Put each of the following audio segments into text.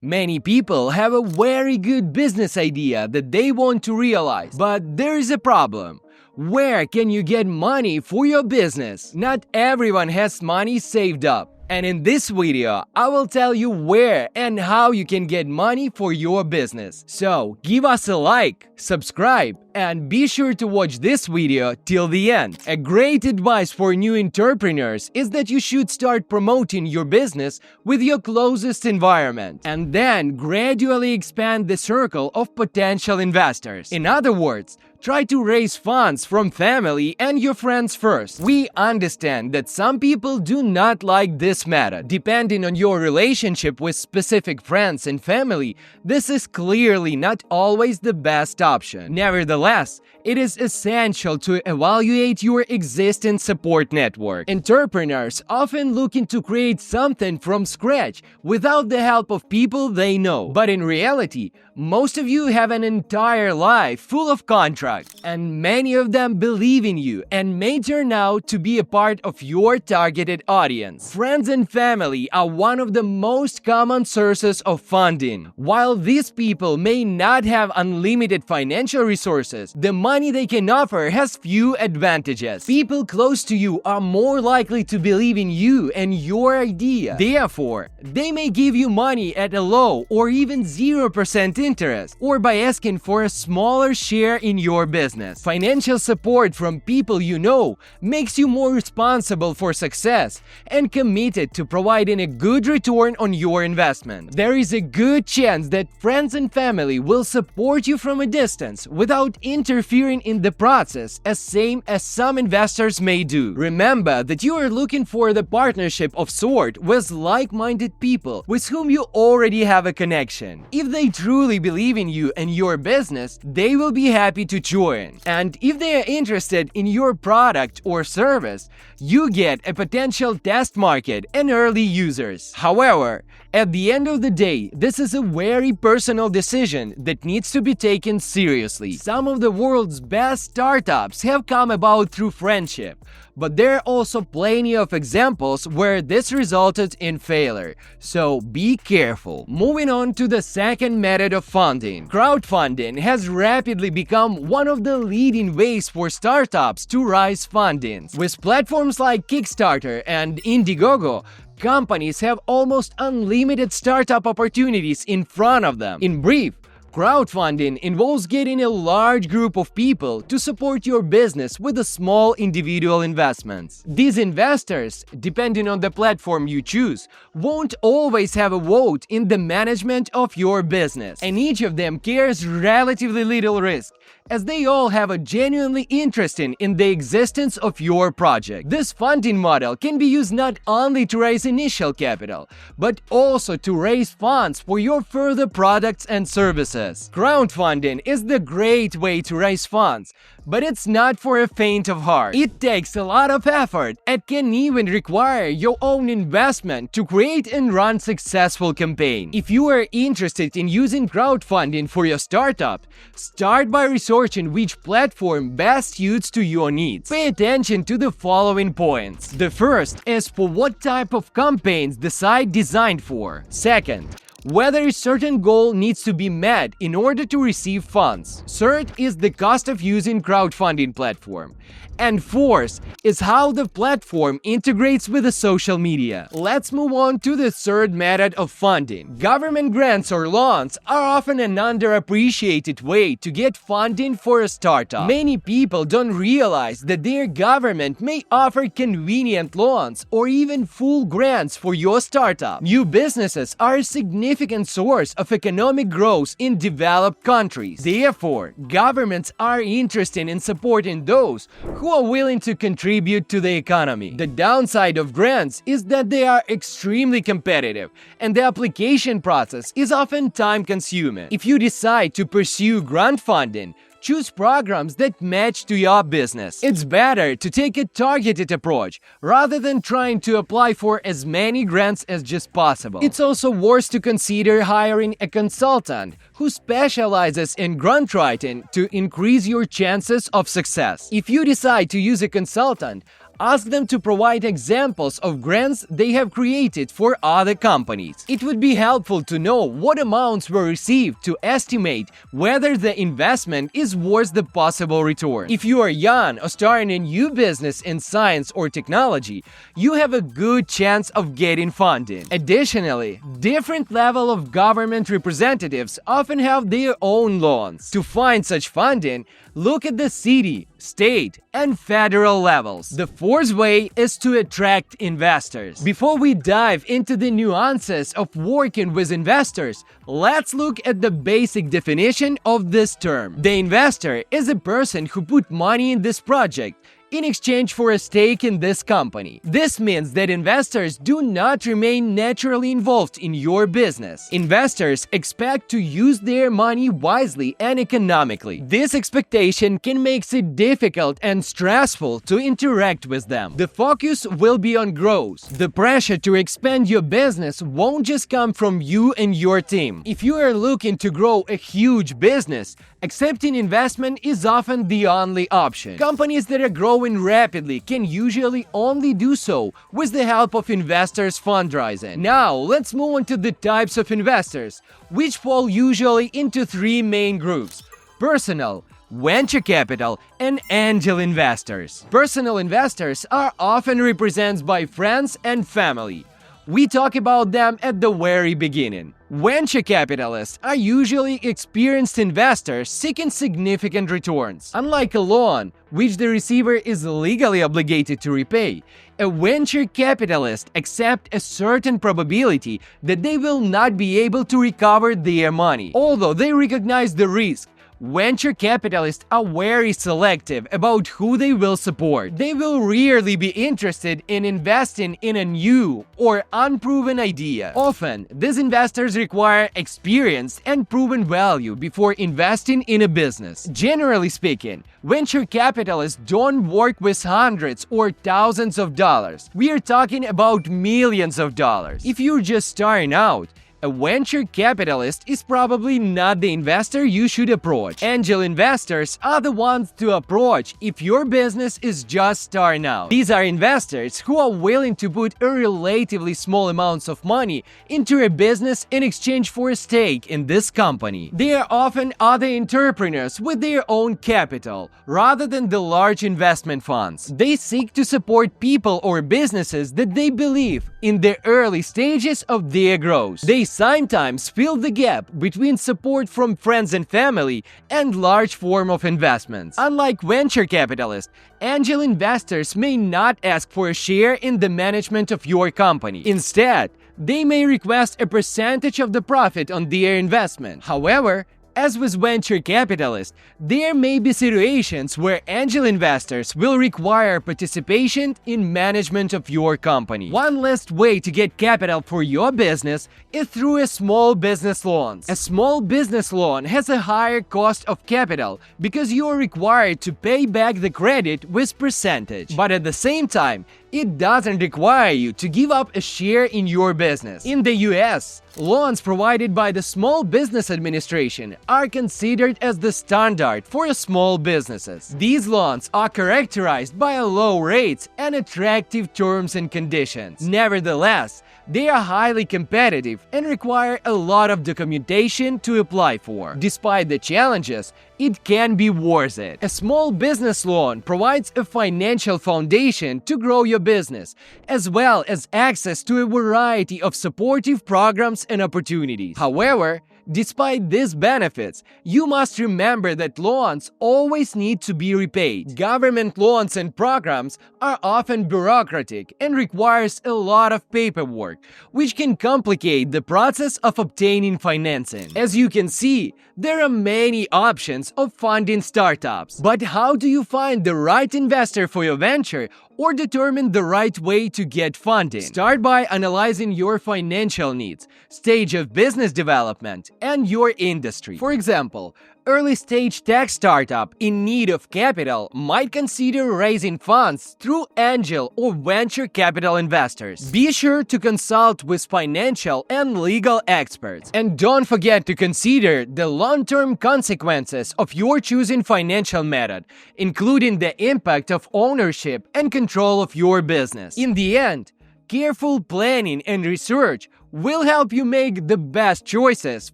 Many people have a very good business idea that they want to realize, but there is a problem. Where can you get money for your business? Not everyone has money saved up. And in this video, I will tell you where and how you can get money for your business. So give us a like, subscribe, and be sure to watch this video till the end. A great advice for new entrepreneurs is that you should start promoting your business with your closest environment and then gradually expand the circle of potential investors. In other words, try to raise funds from family and your friends first. We understand that some people do not like this method. Depending on your relationship with specific friends and family, this is clearly not always the best option. Nevertheless, it is essential to evaluate your existing support network. Entrepreneurs often looking to create something from scratch without the help of people they know. But in reality, most of you have an entire life full of contracts, and many of them believe in you and may turn out to be a part of your targeted audience. Friends and family are one of the most common sources of funding. While these people may not have unlimited financial resources, the money they can offer has few advantages. People close to you are more likely to believe in you and your idea. Therefore, they may give you money at a low or even 0% interest, or by asking for a smaller share in your business. Financial support from people you know makes you more responsible for success and committed to providing a good return on your investment. There is a good chance that friends and family will support you from a distance without interfering in the process, as same as some investors may do. Remember that you are looking for the partnership of sort with like-minded people with whom you already have a connection. If they truly believe in you and your business, they will be happy to join. And if they are interested in your product or service, you get a potential test market and early users. However, at the end of the day, this is a very personal decision that needs to be taken seriously. Some of the world's best startups have come about through friendship, but there are also plenty of examples where this resulted in failure, so be careful. Moving on to the second method of funding. Crowdfunding has rapidly become one of the leading ways for startups to raise funding. With platforms like Kickstarter and Indiegogo, companies have almost unlimited startup opportunities in front of them. In brief, crowdfunding involves getting a large group of people to support your business with a small individual investments. These investors, depending on the platform you choose, won't always have a vote in the management of your business, and each of them carries relatively little risk, as they all have a genuinely interest in the existence of your project. This funding model can be used not only to raise initial capital, but also to raise funds for your further products and services. Crowdfunding is the great way to raise funds, but it's not for a faint of heart. It takes a lot of effort and can even require your own investment to create and run successful campaign. If you are interested in using crowdfunding for your startup, start by researching which platform best suits to your needs. Pay attention to the following points. The first is for what type of campaigns the site designed for. Second, whether a certain goal needs to be met in order to receive funds. Third is the cost of using crowdfunding platform. And fourth is how the platform integrates with the social media. Let's move on to the third method of funding. Government grants or loans are often an underappreciated way to get funding for a startup. Many people don't realize that their government may offer convenient loans or even full grants for your startup. New businesses are a significant source of economic growth in developed countries. Therefore, governments are interested in supporting those who are willing to contribute to the economy. The downside of grants is that they are extremely competitive, and the application process is often time-consuming. If you decide to pursue grant funding, choose programs that match to your business. It's better to take a targeted approach rather than trying to apply for as many grants as just possible. It's also worth to consider hiring a consultant who specializes in grant writing to increase your chances of success. If you decide to use a consultant, Ask them to provide examples of grants they have created for other companies. It would be helpful to know what amounts were received to estimate whether the investment is worth the possible return. If you are young or starting a new business in science or technology, you have a good chance of getting funding. Additionally, different levels of government representatives often have their own loans. To find such funding, look at the city, state, and federal levels. The fourth way is to attract investors. Before we dive into the nuances of working with investors, let's look at the basic definition of this term. The investor is a person who put money in this project in exchange for a stake in this company. This means that investors do not remain naturally involved in your business. Investors expect to use their money wisely and economically. This expectation can make it difficult and stressful to interact with them. The focus will be on growth. The pressure to expand your business won't just come from you and your team. If you are looking to grow a huge business, accepting investment is often the only option. Companies that are growing rapidly can usually only do so with the help of investors' fundraising. Now, let's move on to the types of investors, which fall usually into three main groups: personal, venture capital, and angel investors. Personal investors are often represented by friends and family. We talk about them at the very beginning. Venture capitalists are usually experienced investors seeking significant returns. Unlike a loan, which the receiver is legally obligated to repay, a venture capitalist accepts a certain probability that they will not be able to recover their money. Although they recognize the risk, venture capitalists are very selective about who they will support. They will rarely be interested in investing in a new or unproven idea. Often, these investors require experience and proven value before investing in a business. Generally speaking, venture capitalists don't work with hundreds or thousands of dollars. We are talking about millions of dollars. If you're just starting out, a venture capitalist is probably not the investor you should approach. Angel investors are the ones to approach if your business is just starting out. These are investors who are willing to put a relatively small amounts of money into a business in exchange for a stake in this company. They are often other entrepreneurs with their own capital, rather than the large investment funds. They seek to support people or businesses that they believe in the early stages of their growth. They sometimes fill the gap between support from friends and family and large form of investments. Unlike venture capitalists, angel investors may not ask for a share in the management of your company. Instead, they may request a percentage of the profit on their investment. However, as with venture capitalists, there may be situations where angel investors will require participation in management of your company. One last way to get capital for your business is through a small business loan. A small business loan has a higher cost of capital because you are required to pay back the credit with percentage. But at the same time, it doesn't require you to give up a share in your business. In the US, loans provided by the Small Business Administration are considered as the standard for small businesses. These loans are characterized by low rates and attractive terms and conditions. Nevertheless, they are highly competitive and require a lot of documentation to apply for. Despite the challenges, it can be worth it. A small business loan provides a financial foundation to grow your business, as well as access to a variety of supportive programs and opportunities. However, despite these benefits, you must remember that loans always need to be repaid. Government loans and programs are often bureaucratic and requires a lot of paperwork, which can complicate the process of obtaining financing. As you can see, there are many options of funding startups. But how do you find the right investor for your venture or determine the right way to get funding? Start by analyzing your financial needs, stage of business development, and your industry. For example, early-stage tech startup in need of capital might consider raising funds through angel or venture capital investors. Be sure to consult with financial and legal experts. And don't forget to consider the long-term consequences of your choosing financial method, including the impact of ownership and control control of your business. In the end, careful planning and research will help you make the best choices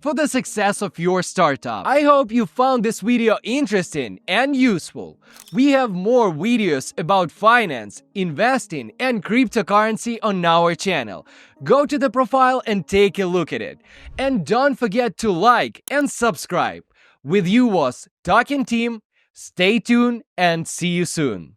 for the success of your startup. I hope you found this video interesting and useful. We have more videos about finance, investing, and cryptocurrency on our channel. Go to the profile and take a look at it. And don't forget to like and subscribe. With you was Talking Team. Stay tuned and see you soon.